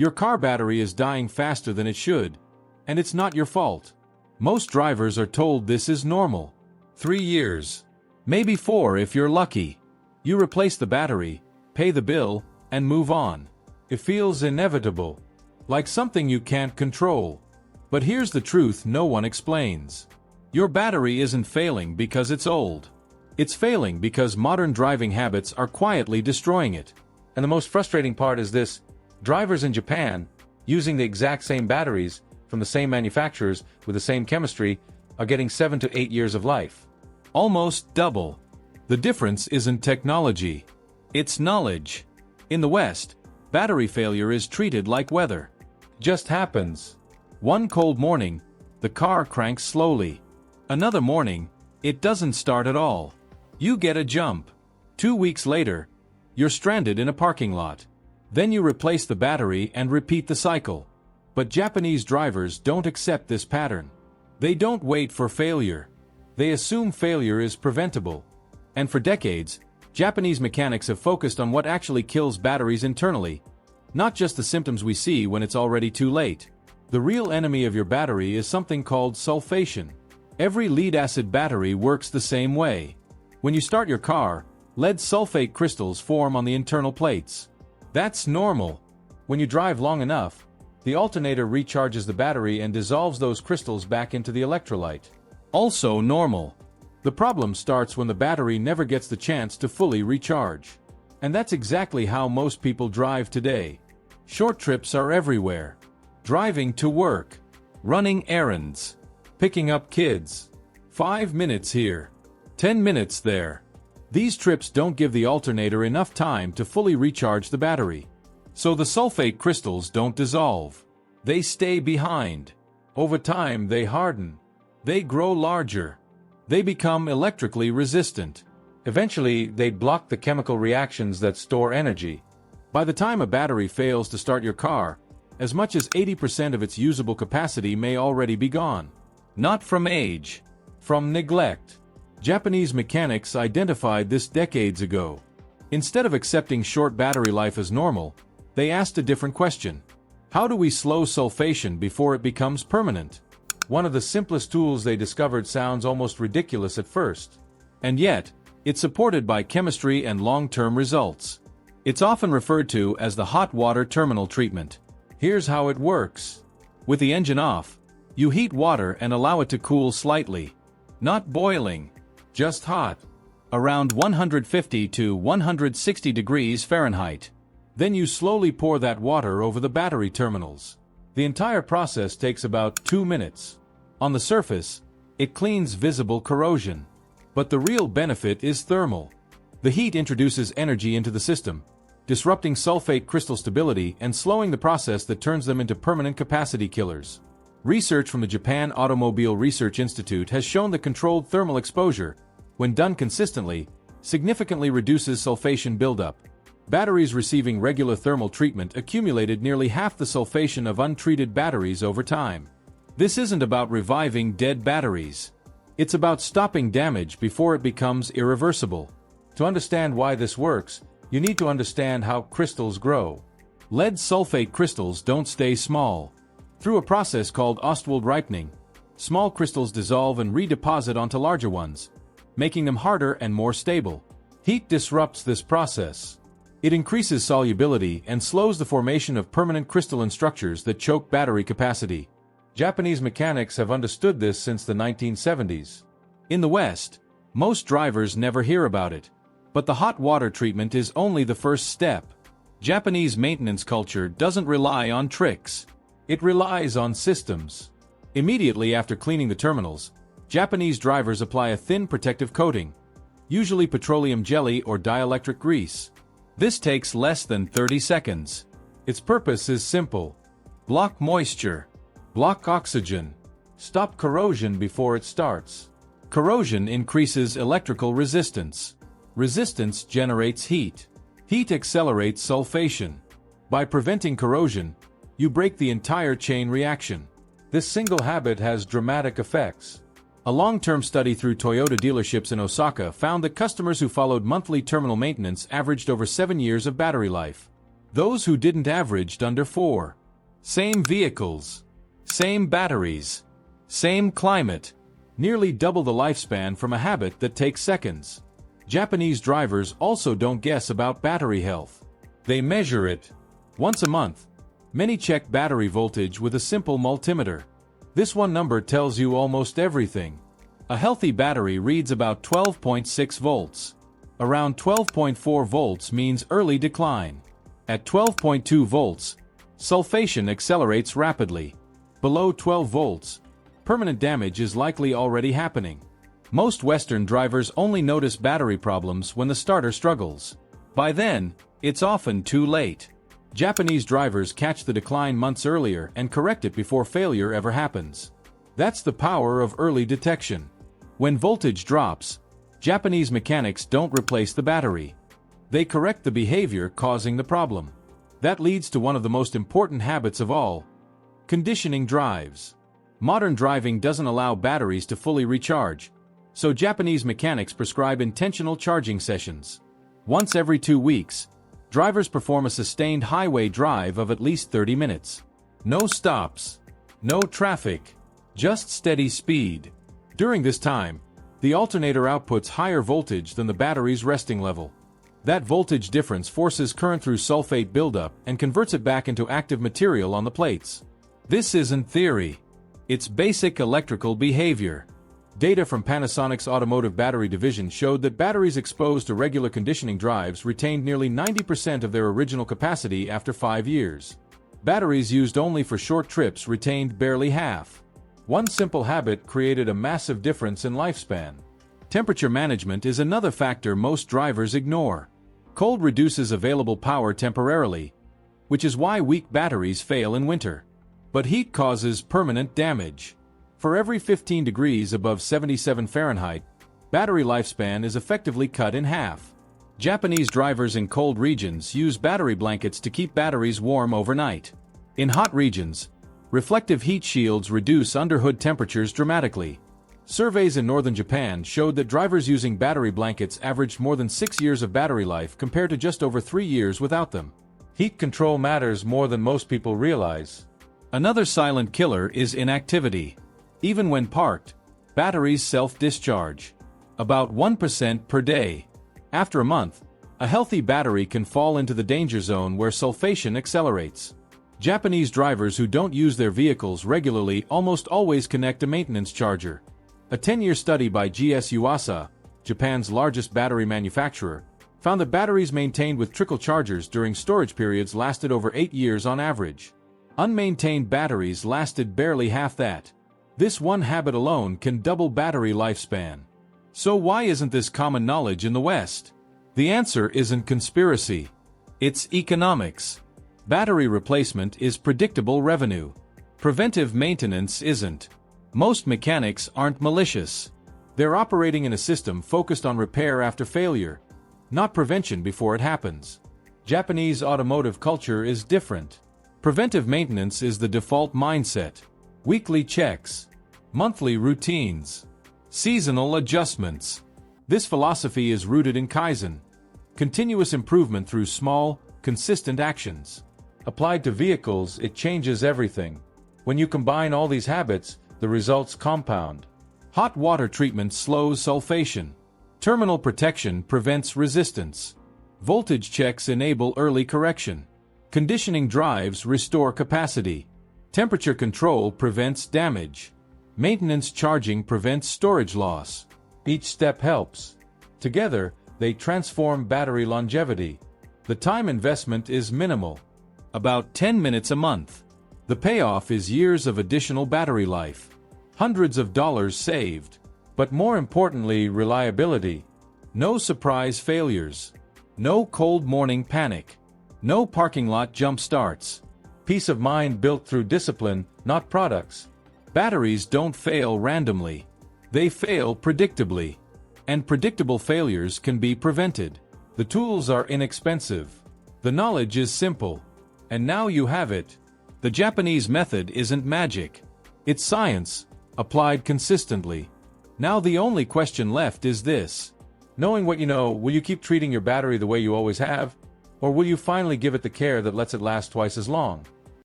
Your car battery is dying faster than it should, and it's not your fault. Most drivers are told this is normal. 3 years. Maybe 4 if you're lucky. You replace the battery, pay the bill, and move on. It feels inevitable, like something you can't control. But here's the truth no one explains. Your battery isn't failing because it's old. It's failing because modern driving habits are quietly destroying it. And the most frustrating part is this: drivers in Japan, using the exact same batteries from the same manufacturers with the same chemistry, are getting 7 to 8 years of life. Almost double. The difference isn't technology. It's knowledge. In the West, battery failure is treated like weather. Just happens. One cold morning, the car cranks slowly. Another morning, it doesn't start at all. You get a jump. 2 weeks later, you're stranded in a parking lot. Then you replace the battery and repeat the cycle. But Japanese drivers don't accept this pattern. They don't wait for failure. They assume failure is preventable. And for decades, Japanese mechanics have focused on what actually kills batteries internally, not just the symptoms we see when it's already too late. The real enemy of your battery is something called sulfation. Every lead-acid battery works the same way. When you start your car, lead sulfate crystals form on the internal plates. That's normal. When you drive long enough, the alternator recharges the battery and dissolves those crystals back into the electrolyte. Also normal. The problem starts when the battery never gets the chance to fully recharge. And that's exactly how most people drive today. Short trips are everywhere. Driving to work, running errands, picking up kids. 5 minutes here, 10 minutes there. These trips don't give the alternator enough time to fully recharge the battery. So the sulfate crystals don't dissolve. They stay behind. Over time they harden. They grow larger. They become electrically resistant. Eventually, they block the chemical reactions that store energy. By the time a battery fails to start your car, as much as 80% of its usable capacity may already be gone. Not from age, from neglect. Japanese mechanics identified this decades ago. Instead of accepting short battery life as normal, they asked a different question. How do we slow sulfation before it becomes permanent? One of the simplest tools they discovered sounds almost ridiculous at first. And yet, it's supported by chemistry and long-term results. It's often referred to as the hot water terminal treatment. Here's how it works. With the engine off, you heat water and allow it to cool slightly. Not boiling, just hot. Around 150 to 160 degrees Fahrenheit. Then you slowly pour that water over the battery terminals. The entire process takes about 2 minutes. On the surface, it cleans visible corrosion. But the real benefit is thermal. The heat introduces energy into the system, disrupting sulfate crystal stability and slowing the process that turns them into permanent capacity killers. Research from the Japan Automobile Research Institute has shown that controlled thermal exposure, when done consistently, significantly reduces sulfation buildup. Batteries receiving regular thermal treatment accumulated nearly half the sulfation of untreated batteries over time. This isn't about reviving dead batteries. It's about stopping damage before it becomes irreversible. To understand why this works, you need to understand how crystals grow. Lead sulfate crystals don't stay small. Through a process called Ostwald ripening, small crystals dissolve and redeposit onto larger ones, making them harder and more stable. Heat disrupts this process. It increases solubility and slows the formation of permanent crystalline structures that choke battery capacity. Japanese mechanics have understood this since the 1970s. In the West, most drivers never hear about it. But the hot water treatment is only the first step. Japanese maintenance culture doesn't rely on tricks. It relies on systems. Immediately after cleaning the terminals, Japanese drivers apply a thin protective coating, usually petroleum jelly or dielectric grease. This takes less than 30 seconds. Its purpose is simple. Block moisture. Block oxygen. Stop corrosion before it starts. Corrosion increases electrical resistance. Resistance generates heat. Heat accelerates sulfation. By preventing corrosion, you break the entire chain reaction. This single habit has dramatic effects. A long-term study through Toyota dealerships in Osaka found that customers who followed monthly terminal maintenance averaged over 7 years of battery life. Those who didn't averaged under 4. Same vehicles. Same batteries. Same climate. Nearly double the lifespan from a habit that takes seconds. Japanese drivers also don't guess about battery health. They measure it. Once a month, many check battery voltage with a simple multimeter. This one number tells you almost everything. A healthy battery reads about 12.6 volts. Around 12.4 volts means early decline. At 12.2 volts, sulfation accelerates rapidly. Below 12 volts, permanent damage is likely already happening. Most Western drivers only notice battery problems when the starter struggles. By then, it's often too late. Japanese drivers catch the decline months earlier and correct it before failure ever happens. That's the power of early detection. When voltage drops, Japanese mechanics don't replace the battery. They correct the behavior causing the problem. That leads to one of the most important habits of all: conditioning drives. Modern driving doesn't allow batteries to fully recharge, so Japanese mechanics prescribe intentional charging sessions. Once every 2 weeks, drivers perform a sustained highway drive of at least 30 minutes. No stops, no traffic, just steady speed. During this time, the alternator outputs higher voltage than the battery's resting level. That voltage difference forces current through sulfate buildup and converts it back into active material on the plates. This isn't theory. It's basic electrical behavior. Data from Panasonic's automotive battery division showed that batteries exposed to regular conditioning drives retained nearly 90% of their original capacity after 5 years. Batteries used only for short trips retained barely half. One simple habit created a massive difference in lifespan. Temperature management is another factor most drivers ignore. Cold reduces available power temporarily, which is why weak batteries fail in winter. But heat causes permanent damage. For every 15 degrees above 77 Fahrenheit, battery lifespan is effectively cut in half. Japanese drivers in cold regions use battery blankets to keep batteries warm overnight. In hot regions, reflective heat shields reduce underhood temperatures dramatically. Surveys in northern Japan showed that drivers using battery blankets averaged more than 6 years of battery life compared to just over 3 years without them. Heat control matters more than most people realize. Another silent killer is inactivity. Even when parked, batteries self-discharge. About 1% per day. After a month, a healthy battery can fall into the danger zone where sulfation accelerates. Japanese drivers who don't use their vehicles regularly almost always connect a maintenance charger. A 10-year study by GS Yuasa, Japan's largest battery manufacturer, found that batteries maintained with trickle chargers during storage periods lasted over 8 years on average. Unmaintained batteries lasted barely half that. This one habit alone can double battery lifespan. So why isn't this common knowledge in the West? The answer isn't conspiracy. It's economics. Battery replacement is predictable revenue. Preventive maintenance isn't. Most mechanics aren't malicious. They're operating in a system focused on repair after failure, not prevention before it happens. Japanese automotive culture is different. Preventive maintenance is the default mindset. Weekly checks, monthly routines, seasonal adjustments. This philosophy is rooted in Kaizen, continuous improvement through small, consistent actions. Applied to vehicles, it changes everything. When you combine all these habits, the results compound. Hot water treatment slows sulfation. Terminal protection prevents resistance. Voltage checks enable early correction. Conditioning drives restore capacity. Temperature control prevents damage. Maintenance charging prevents storage loss. Each step helps. Together, they transform battery longevity. The time investment is minimal, about 10 minutes a month. The payoff is years of additional battery life, hundreds of dollars saved, but more importantly, reliability. No surprise failures. No cold morning panic. No parking lot jump starts. Peace of mind built through discipline, not products. Batteries don't fail randomly. They fail predictably. And predictable failures can be prevented. The tools are inexpensive. The knowledge is simple. And now you have it. The Japanese method isn't magic. It's science, applied consistently. Now the only question left is this. Knowing what you know, will you keep treating your battery the way you always have? Or will you finally give it the care that lets it last twice as long?